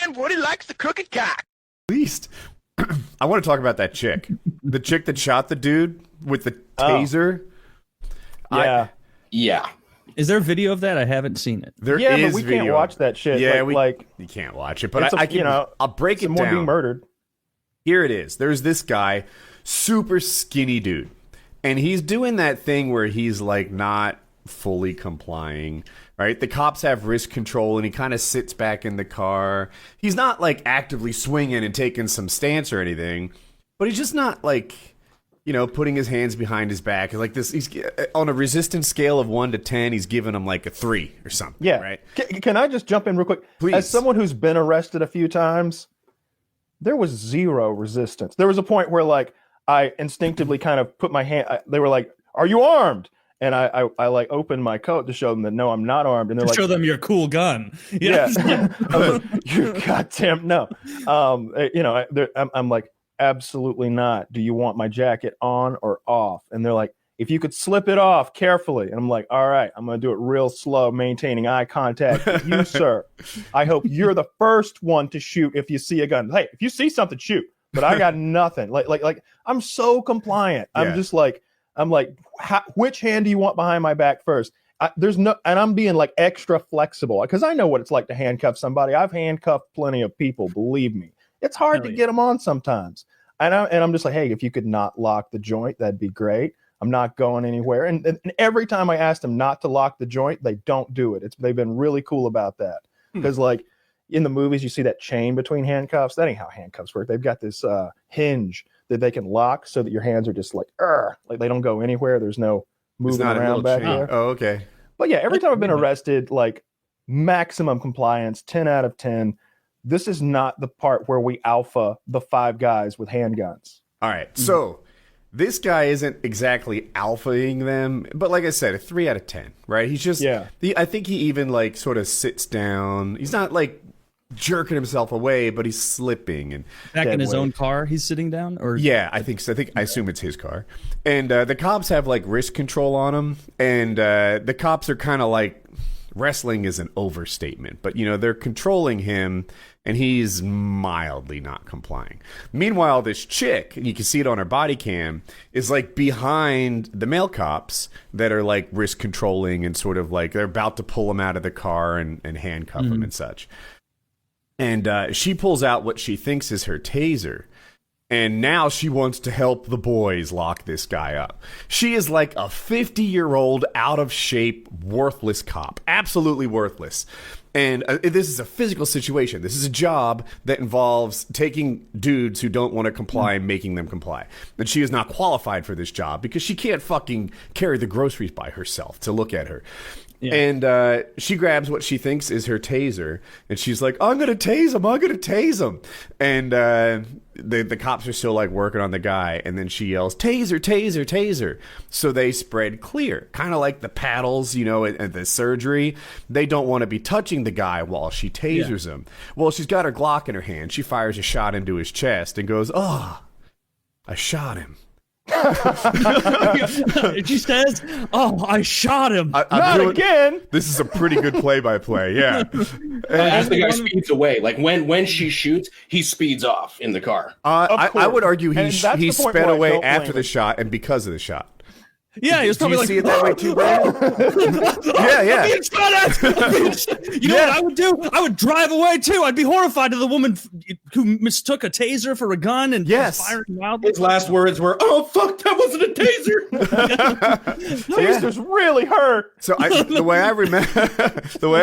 And Woody likes the crooked cock. At least I want to talk about that chick. The chick that shot the dude with the taser. Yeah. Yeah. Is there video of that? I haven't seen it. There Yeah, is but we video. can't watch that shit. Yeah, you can't watch it, but I can. I'll break it someone down. being murdered. Here it is. There's this guy, super skinny dude, and he's doing that thing where he's like not fully complying. Right? The cops have wrist control, and he kind of sits back in the car. He's not like actively swinging and taking some stance or anything, but he's just not like, putting his hands behind his back. Like this, he's on a resistance scale of 1 to 10. He's giving him like a 3 or something. Yeah. Right. Can I just jump in real quick? Please. As someone who's been arrested a few times, there was zero resistance. There was a point where like I instinctively kind of put my hand. They were like, "Are you armed?" And I like opened my coat to show them that no, I'm not armed. And they're like, show them your cool gun. Yeah. I was like, you goddamn no. I'm like, absolutely not. Do you want my jacket on or off? And they're like, if you could slip it off carefully. And I'm like, all right, I'm going to do it real slow, maintaining eye contact with you, sir. I hope you're the first one to shoot if you see a gun. Hey, if you see something, shoot. But I got nothing. Like I'm so compliant. Yeah. I'm like, which hand do you want behind my back first? And I'm being like extra flexible because I know what it's like to handcuff somebody. I've handcuffed plenty of people. Believe me, it's hard to get them on sometimes. And I'm just like, hey, if you could not lock the joint, that'd be great. I'm not going anywhere. And every time I ask them not to lock the joint, they don't do it. They've been really cool about that because like in the movies, you see that chain between handcuffs. That ain't how handcuffs work. They've got this hinge that they can lock so that your hands are just like they don't go anywhere. There's no moving around back there. Oh, okay. But yeah, every time I've been arrested, like maximum compliance, 10 out of 10. This is not the part where we alpha the 5 guys with handguns. All right. So this guy isn't exactly alphaing them, but like I said, a 3 out of 10, right? He's just, I think he even like sort of sits down. He's not like jerking himself away, but he's slipping and back in his own car. He's sitting down, or I think so. I assume it's his car, and the cops have like wrist control on him, and the cops are kind of like wrestling is an overstatement, but they're controlling him, and he's mildly not complying. Meanwhile, this chick, and you can see it on her body cam, is like behind the male cops that are like wrist controlling and sort of like they're about to pull him out of the car and handcuff him and such. And she pulls out what she thinks is her taser. And now she wants to help the boys lock this guy up. She is like a 50-year-old, out-of-shape, worthless cop. Absolutely worthless. And this is a physical situation. This is a job that involves taking dudes who don't want to comply and making them comply. And she is not qualified for this job because she can't fucking carry the groceries by herself to look at her. Yeah. And she grabs what she thinks is her taser, and she's like, I'm going to tase him. I'm going to tase him. And the cops are still like working on the guy, and then she yells, taser, taser, taser. So they spread clear, kind of like the paddles, at the surgery. They don't want to be touching the guy while she tasers him. Well, she's got her Glock in her hand. She fires a shot into his chest and goes, oh, I shot him. She says, "Oh, I shot him." Not again. This is a pretty good play-by-play. Yeah. As the guy speeds away, like when she shoots, he speeds off in the car. I would argue he sped away after the him. shot and because of the shot. Yeah, he was probably see it that way too, Brandon? Yeah. You know what I would do? I would drive away too. I'd be horrified to the woman who mistook a taser for a gun and was firing wildly. His last words were, "Oh fuck, that wasn't a taser." Tasers really hurt. So the way I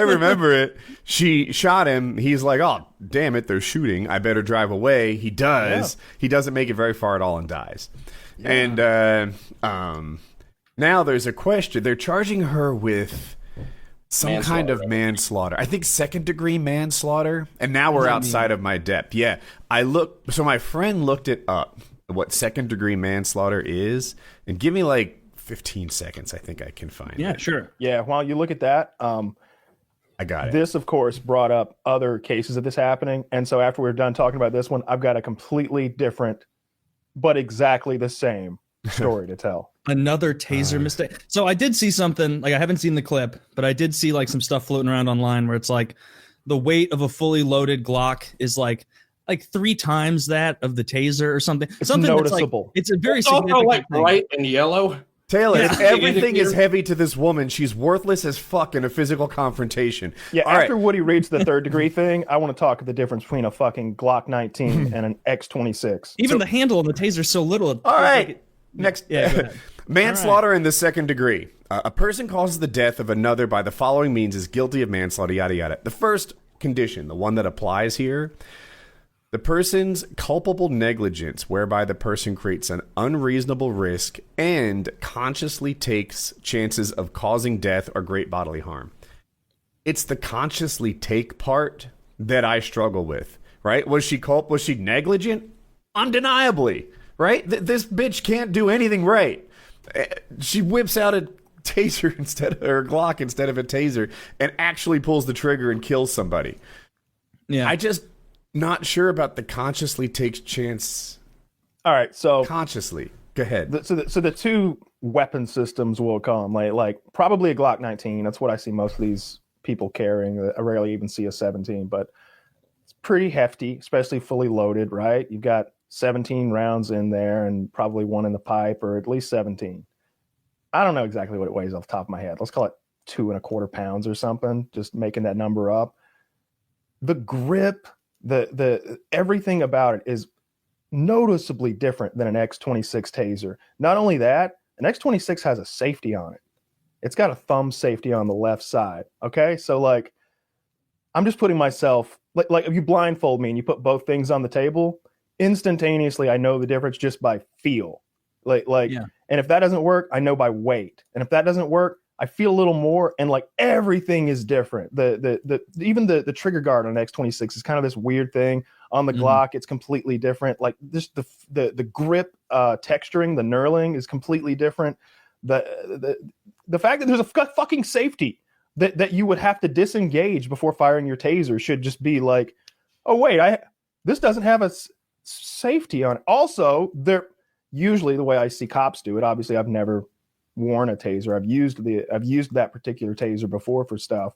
remember it, she shot him. He's like, "Oh, damn it, they're shooting. I better drive away." He does. Yeah. He doesn't make it very far at all and dies. Yeah. And now there's a question. They're charging her with some kind of manslaughter. I think second-degree manslaughter. And now we're outside of my depth. Yeah. So my friend looked it up, what second-degree manslaughter is. And give me like 15 seconds. I think I can find it. Yeah, sure. Yeah, while you look at that, I got it. This, of course, brought up other cases of this happening. And so after we're done talking about this one, I've got a completely different, but exactly the same story to tell. Another taser mistake. So I did see something, like I haven't seen the clip, but I did see like some stuff floating around online where it's like the weight of a fully loaded Glock is like 3 times that of the Taser or something. It's something noticeable. It's a very It's also significant like thing. bright and yellow. Taylor, Yeah. if everything is heavy to this woman, she's worthless as fuck in a physical confrontation. Yeah, All after right. Woody reads the third degree thing, I want to talk the difference between a fucking Glock 19 and an X26. Even the handle on the Taser is so little. All right. Next. Yeah, go ahead. Manslaughter in the second degree. A person causes the death of another by the following means is guilty of manslaughter, yada, yada. The first condition, the one that applies here, the person's culpable negligence whereby the person creates an unreasonable risk and consciously takes chances of causing death or great bodily harm. It's the consciously take part that I struggle with, right? Was she negligent? Undeniably, right? This bitch can't do anything right. She whips out a taser or a Glock instead of a taser and actually pulls the trigger and kills somebody. Yeah. I just not sure about the consciously takes chance. All right, so Consciously. Go ahead. so the two weapon systems will come like probably a Glock 19. That's what I see most of these people carrying. I rarely even see a 17, but it's pretty hefty, especially fully loaded, right? You've got 17 rounds in there and probably one in the pipe, or at least 17. I don't know exactly what it weighs off the top of my head. Let's call it 2.25 pounds or something, just making that number up. The grip, the everything about it is noticeably different than an X26 Taser. Not only that, an X26 has a safety on it. It's got a thumb safety on the left side. Okay, so like, I'm just putting myself like if you blindfold me and you put both things on the table, instantaneously I know the difference just by feel. Yeah. And if that doesn't work, I know by weight. And if that doesn't work, I feel a little more, and like everything is different. Even the trigger guard on X26 is kind of this weird thing. On the Glock, it's completely different. Like this, the grip texturing, the knurling is completely different. The fact that there's a fucking safety that you would have to disengage before firing your taser should just be like, oh wait, this doesn't have a safety on it. Also, usually the way I see cops do it. Obviously, I've never worn a taser. I've used that particular taser before for stuff.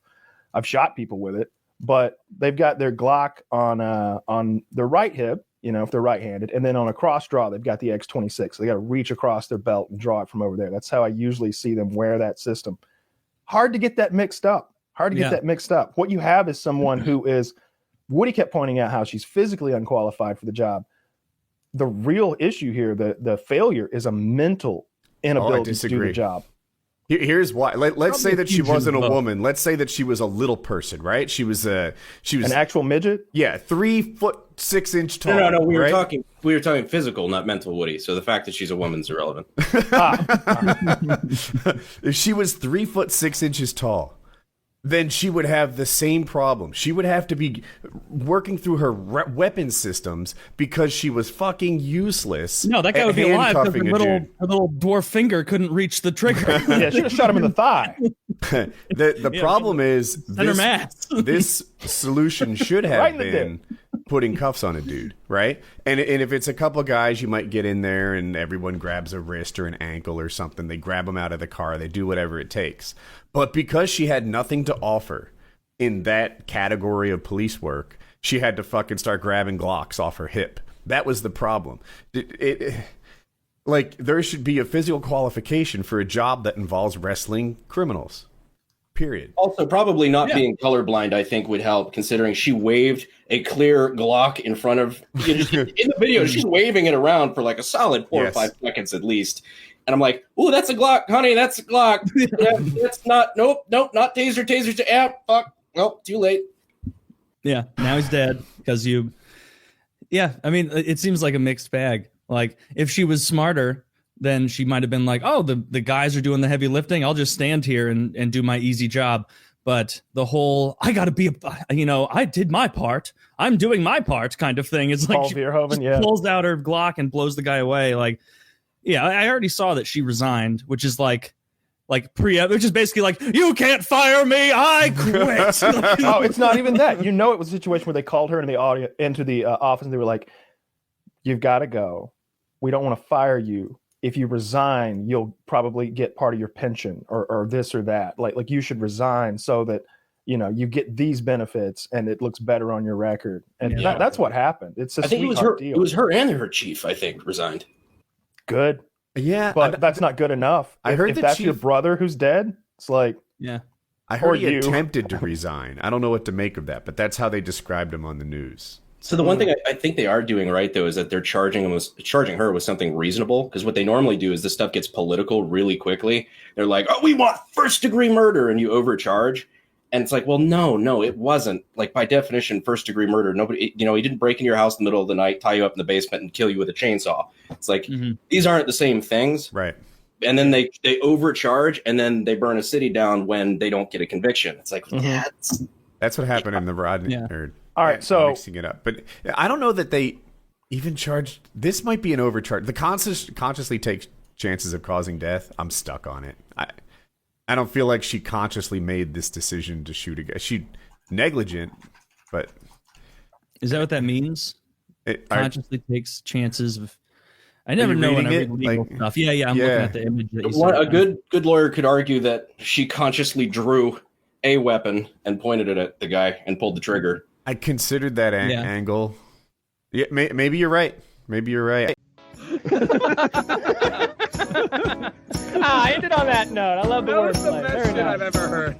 I've shot people with it, but they've got their Glock on their right hip, if they're right-handed, and then on a cross draw, they've got the X26. So they got to reach across their belt and draw it from over there. That's how I usually see them wear that system. Hard to get that mixed up. What you have is someone who is, Woody kept pointing out how she's physically unqualified for the job. The real issue here, the failure, is a mental inability to do the job. Here's why. Let's say that she wasn't a both. woman. Let's say that she was a little person, right? She was An actual midget? yeah, 3'6" tall. No. We right? were talking physical, not mental, Woody. So the fact that she's a woman's irrelevant. If she was 3'6" tall, then she would have the same problem. She would have to be working through her weapon systems because she was fucking useless. No, that guy would be alive because handcuffing her little dwarf finger couldn't reach the trigger. Yeah, should have shot him in the thigh. The problem is Center mass. this solution should have Right in the been putting cuffs on a dude, right? And if it's a couple guys, you might get in there and everyone grabs a wrist or an ankle or something. They grab them out of the car. They do whatever it takes. But because she had nothing to offer in that category of police work, she had to fucking start grabbing Glocks off her hip. That was the problem. Like, there should be a physical qualification for a job that involves wrestling criminals. Period. Also, probably not being colorblind, I think, would help, considering she waved a clear Glock in front of. In the video, she's waving it around for like a solid 4 or 5 seconds at least. And I'm like, "Ooh, that's a Glock, honey. That's a Glock. That's not. Nope, not taser. Yeah, fuck. Nope, too late." Yeah, now he's dead because you. Yeah, I mean, it seems like a mixed bag. Like, if she was smarter, then she might have been like, oh, the guys are doing the heavy lifting. I'll just stand here and do my easy job. But the whole, I got to be, I did my part. I'm doing my part kind of thing. It's like Paul she Verhoeven, pulls out her Glock and blows the guy away. Like, yeah, I already saw that she resigned, which is which is basically like, you can't fire me. I quit. Oh, it's not even that. It was a situation where they called her into the office and they were like, you've got to go. We don't want to fire you. If you resign, you'll probably get part of your pension or this or that. Like you should resign so that you get these benefits and it looks better on your record. And that's what happened. It's a I think it was her. deal. It was her and her chief, I think, resigned. Good. Yeah, but that's not good enough. I heard if that's your brother who's dead, it's like, yeah. I heard he attempted to resign. I don't know what to make of that, but that's how they described him on the news. So the one thing I think they are doing right, though, is that they're charging her with something reasonable. Because what they normally do is this stuff gets political really quickly. They're like, oh, we want first-degree murder, and you overcharge. And it's like, well, no, it wasn't. Like, by definition, first-degree murder. Nobody, he didn't break in your house in the middle of the night, tie you up in the basement, and kill you with a chainsaw. It's like, these aren't the same things. Right. And then they overcharge, and then they burn a city down when they don't get a conviction. It's like, that's what happened in the Rodney. Yeah. All right, so mixing it up, but I don't know that they even charged. This might be an overcharge. The consciously takes chances of causing death. I'm stuck on it. I don't feel like she consciously made this decision to shoot a guy. She negligent, but is that what that means? Consciously takes chances of. I never know when I read legal stuff. Yeah. I'm looking at the image. A good lawyer could argue that she consciously drew a weapon and pointed it at the guy and pulled the trigger. I considered that angle. Yeah, maybe you're right. Maybe you're right. I ended on that note. I love the wordplay. That was the best shit I've ever heard.